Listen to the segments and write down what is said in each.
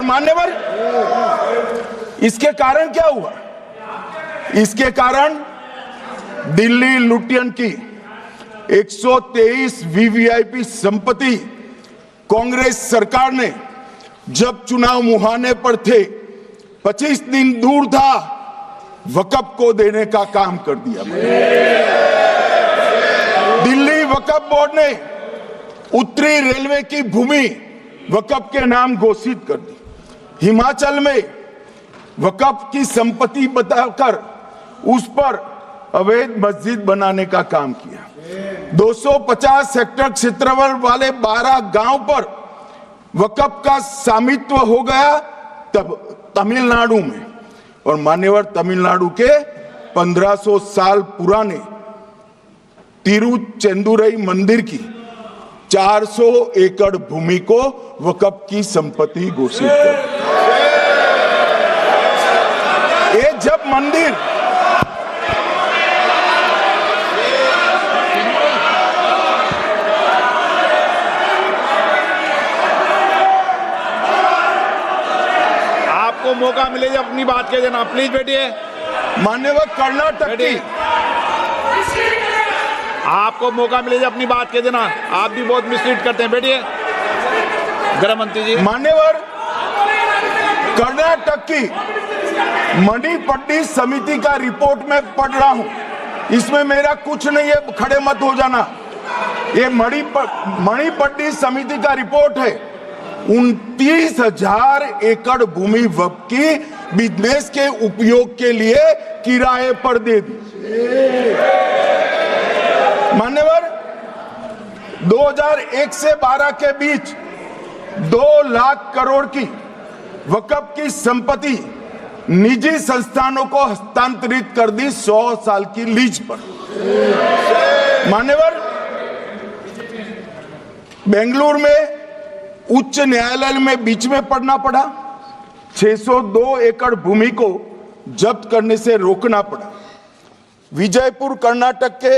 मान्यवर, इसके कारण क्या हुआ? इसके कारण दिल्ली लुटियन की 123 वीवीआईपी संपत्ति कांग्रेस सरकार ने जब चुनाव मुहाने पर थे, 25 दिन दूर था, वक्फ को देने का काम कर दिया। दिल्ली वक्फ बोर्ड ने उत्तरी रेलवे की भूमि वक्फ के नाम घोषित कर दी। हिमाचल में वक्फ की संपत्ति बताकर उस पर अवैध मस्जिद बनाने का काम किया। 250 हेक्टेयर क्षेत्रफल वाले 12 गांव पर वक्फ का स्वामित्व हो गया तब तमिलनाडु में। और मान्यवर, तमिलनाडु के 1500 साल पुराने तिरुचेंदुरई मंदिर की 400 एकड़ भूमि को वक्फ की संपत्ति घोषित कर। ये जब मंदिर आपको मौका मिले अपनी बात के देना, प्लीज बैठिए। मान्यवर, कर्नाटक की आपको मौका मिले अपनी बात के देना, आप भी बहुत मिसलीड करते हैं। बैठिए गृह मंत्री जी। मान्यवर, कर्नाटक की मणिपट्टी समिति का रिपोर्ट में पढ़ रहा हूं, इसमें मेरा कुछ नहीं है, खड़े मत हो जाना। ये मणिपट्टी समिति का रिपोर्ट है। 29,000 एकड़ भूमि वक्फ की बिजनेस के उपयोग के लिए किराए पर दे दी। मान्यवर, 2001 से 12 के बीच 2 लाख करोड़ की वक्फ की संपत्ति निजी संस्थानों को हस्तांतरित कर दी 100 साल की लीज पर। मान्यवर, बेंगलुरु में उच्च न्यायालय में बीच में पढ़ना पड़ा, 602 एकड़ भूमि को जब्त करने से रोकना पड़ा। विजयपुर कर्नाटक के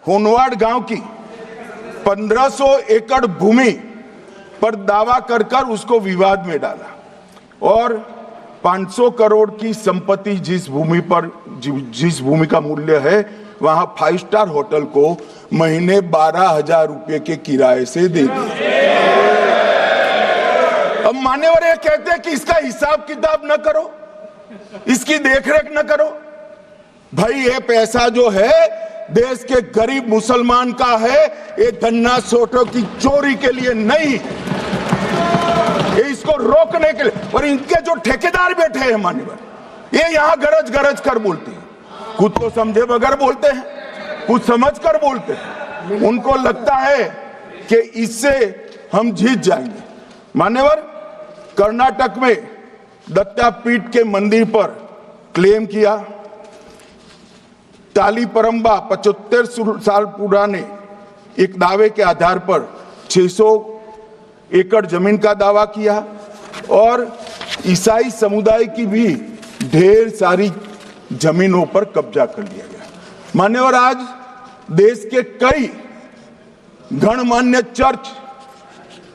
होनवाड़ गांव की 1500 एकड़ भूमि पर दावा कर उसको विवाद में डाला और 500 करोड़ की संपत्ति जिस भूमि का मूल्य है वहां 5 स्टार होटल को महीने 12,000 रुपए के किराए से दे दिया। अब मान्यवर ये कहते हैं कि इसका हिसाब किताब न करो, इसकी देखरेख न करो। भाई, ये पैसा जो है देश के गरीब मुसलमान का है, ये गन्ना सोटों की चोरी के लिए नहीं, ये इसको रोकने के लिए। और इनके जो ठेकेदार बैठे हैं मान्यवर, ये यहां गरज गरज कर बोलते हैं, खुद तो समझे बगैर बोलते हैं, कुछ समझ कर बोलते हैं। उनको लगता है कि इससे हम जीत जाएंगे। मान्यवर, कर्नाटक में दत्तापीठ के मंदिर पर क्लेम किया, तालीपरंबा 75 साल पुराने एक दावे के आधार पर 600 एकड़ जमीन का दावा किया और ईसाई समुदाय की भी ढेर सारी जमीनों पर कब्जा कर लिया गया। मान्यवर, आज देश के कई गणमान्य चर्च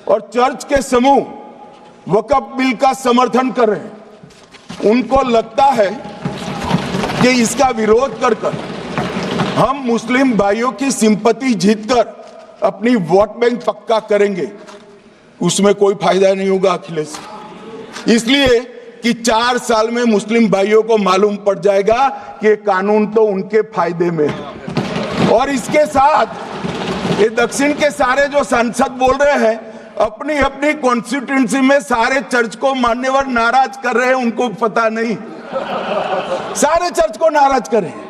और चर्च के समूह वक्फ बिल का समर्थन कर रहे हैं। उनको लगता है कि इसका विरोध कर हम मुस्लिम भाइयों की सिंपैथी जीतकर अपनी वोट बैंक पक्का करेंगे, उसमें कोई फायदा नहीं होगा अखिलेश। इसलिए कि 4 साल में मुस्लिम भाइयों को मालूम पड़ जाएगा कि कानून तो उनके फायदे में है। और इसके साथ ये दक्षिण के सारे जो सांसद बोल रहे हैं, अपनी अपनी कॉन्स्टिट्यूएंसी में सारे चर्च को मान्यवर नाराज कर रहे हैं, उनको पता नहीं, सारे चर्च को नाराज कर रहे हैं।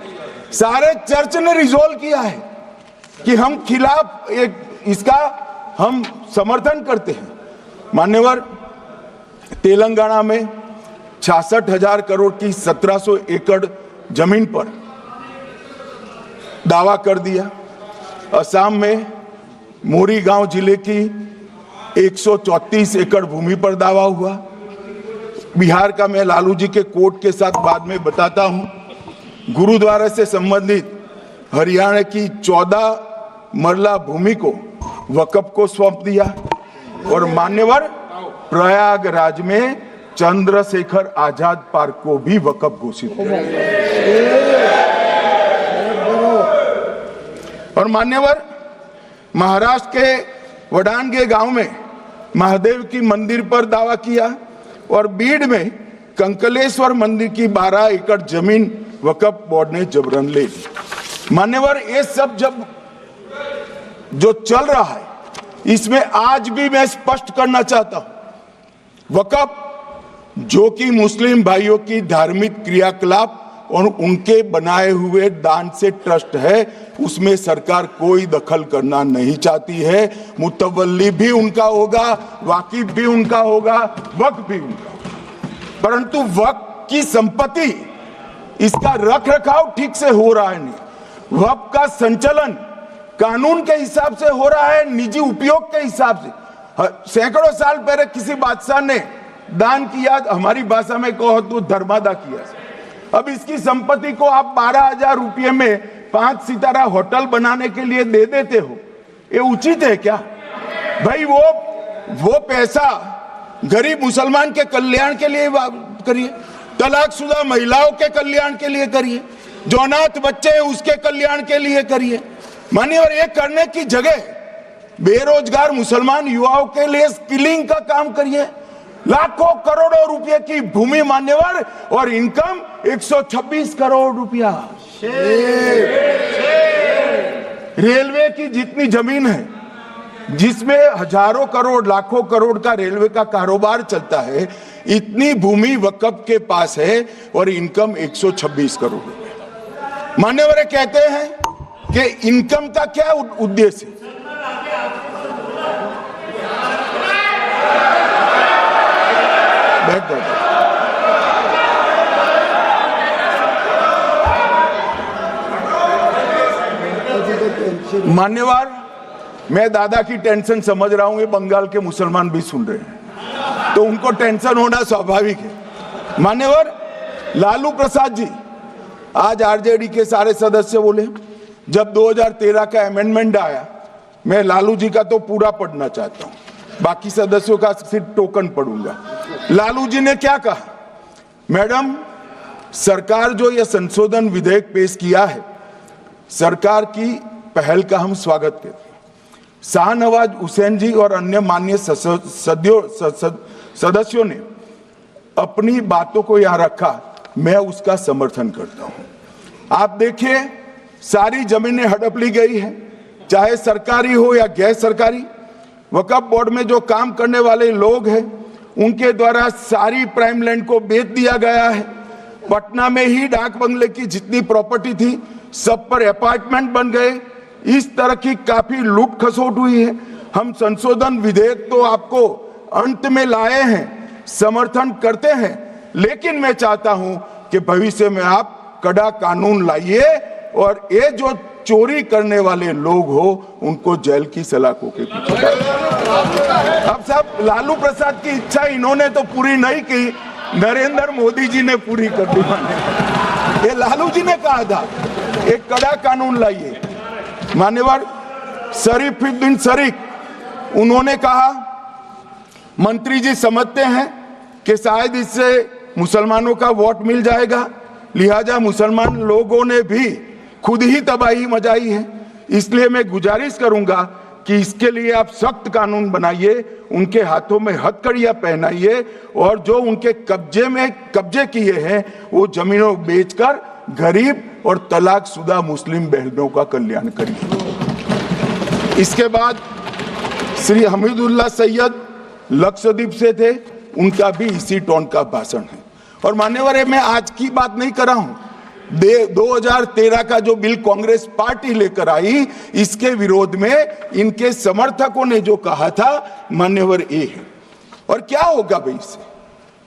सारे चर्च ने रिजोल्व किया है कि हम खिलाफ इसका हम समर्थन करते हैं। मान्यवर, तेलंगाना में 66,000 करोड़ की 1700 एकड़ जमीन पर दावा कर दिया। असम में मोरीगांव जिले की 134 एकड़ भूमि पर दावा हुआ। बिहार का मैं लालू जी के कोर्ट के साथ बाद में बताता हूं। गुरुद्वारा से संबंधित हरियाणा की 14 मरला भूमि को वक्फ को सौंप दिया। और मान्यवर, प्रयागराज में चंद्रशेखर आजाद पार्क को भी वक्फ घोषित किया। और मान्यवर, महाराष्ट्र के वडानगे गांव में महादेव की मंदिर पर दावा किया और बीड में कंकलेश्वर मंदिर की 12 एकड़ जमीन वक्फ बोर्ड ने जबरन ले ली। मान्यवर, ये सब जब जो चल रहा है, इसमें आज भी मैं स्पष्ट करना चाहता हूं, वक्फ जो कि मुस्लिम भाइयों की धार्मिक क्रियाकलाप और उनके बनाए हुए दान से ट्रस्ट है, उसमें सरकार कोई दखल करना नहीं चाहती है। मुतवल्ली भी उनका होगा, वाकिफ भी उनका होगा, वक्फ भी उनका होगा। परंतु वक्फ की संपत्ति, इसका रख रखाव ठीक से हो रहा है नहीं। वक्फ का संचालन कानून के हिसाब से हो रहा है, निजी उपयोग के हिसाब से। सैकड़ों साल पहले किसी बादशाह ने दान किया, हमारी भाषा में कहो तो धर्मादा किया। अब इसकी संपत्ति को आप 12,000 रुपये में 5 सितारा होटल बनाने के लिए दे देते हो, ये उचित है क्या भाई? वो पैसा गरीब मुसलमान के कल्याण के लिए करिए, तलाकशुदा महिलाओं के कल्याण के लिए करिए, जो अनाथ बच्चे हैं उसके कल्याण के लिए करिए। मानिए, और ये करने की जगह बेरोजगार मुसलमान युवाओं के लिए स्किलिंग का काम करिए। लाखों करोड़ों रुपए की भूमि मान्यवर और इनकम 126 करोड़ रुपया। रेलवे की जितनी जमीन है, जिसमें हजारों करोड़ लाखों करोड़ का रेलवे का कारोबार चलता है, इतनी भूमि वक्फ के पास है और इनकम 126 करोड़ रुपया। मान्यवर कहते हैं कि इनकम का क्या उद्देश्य है? मान्यवर, मैं दादा की टेंशन समझ रहा हूं, ये बंगाल के मुसलमान भी सुन रहे हैं, तो उनको टेंशन होना स्वाभाविक है। मान्यवर, लालू प्रसाद जी, आज आरजेडी के सारे सदस्य बोले, जब 2013 का अमेंडमेंट आया, मैं लालू जी का तो पूरा पढ़ना चाहता हूं, बाकी सदस्यों का सिर्फ टोकन पढ़ूंगा। लालू जी ने क्या कहा? मैडम, सरकार जो यह संशोधन विधेयक पेश किया है, सरकार की पहल का हम स्वागत करते हैं। शाहनवाज हुसैन जी और अन्य माननीय सदस्यों ने अपनी बातों को यहां रखा, मैं उसका समर्थन करता हूं। आप देखिए, सारी जमीनें हड़प ली गई है, चाहे सरकारी हो या गैर सरकारी। वक्फ बोर्ड में जो काम करने वाले लोग हैं, उनके द्वारा सारी प्राइम लैंड को बेच दिया गया है। पटना में ही डाक बंगले की जितनी प्रॉपर्टी थी, सब पर अपार्टमेंट बन गए। इस तरह की काफी लूट खसोट हुई है। हम संशोधन विधेयक तो आपको अंत में लाए हैं, समर्थन करते हैं, लेकिन मैं चाहता हूं कि भविष्य में आप कड़ा कानून लाइए और ये जो चोरी करने वाले लोग हो, उनको जेल की सलाखों के पीछे। अब साहब, लालू प्रसाद की इच्छा इन्होंने तो पूरी नहीं की, नरेंद्र मोदी जी ने पूरी कर दी। ये लालू जी ने कहा था, एक कड़ा कानून लाइए। मान्यवर शरीफुद्दीन शरीफ, उन्होंने कहा, मंत्री जी समझते हैं कि शायद इससे मुसलमानों का वोट मिल जाएगा, लिहाजा मुसलमान लोगों ने भी खुद ही तबाही मचाई है, इसलिए मैं गुजारिश करूंगा कि इसके लिए आप सख्त कानून बनाइए, उनके हाथों में हथकड़ियां पहनाइए और जो उनके कब्जे किए हैं वो जमीनों बेचकर गरीब और तलाकशुदा मुस्लिम बहनों का कल्याण करिए। इसके बाद श्री हमीदुल्लाह सैयद लक्षद्वीप से थे, उनका भी इसी टोन का भाषण है। और मान्यवर, मैं आज की बात नहीं कर रहा हूं, 2013 का जो बिल कांग्रेस पार्टी लेकर आई, इसके विरोध में इनके समर्थकों ने जो कहा था, मान्यवर ये है। और क्या होगा भाई इससे?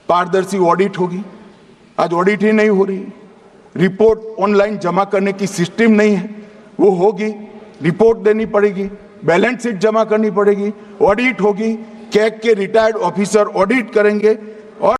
पारदर्शी ऑडिट होगी, आज ऑडिट ही नहीं हो रही। रिपोर्ट ऑनलाइन जमा करने की सिस्टम नहीं है, वो होगी, रिपोर्ट देनी पड़ेगी, बैलेंस शीट जमा करनी पड़ेगी, ऑडिट होगी, कैग के रिटायर्ड ऑफिसर ऑडिट करेंगे।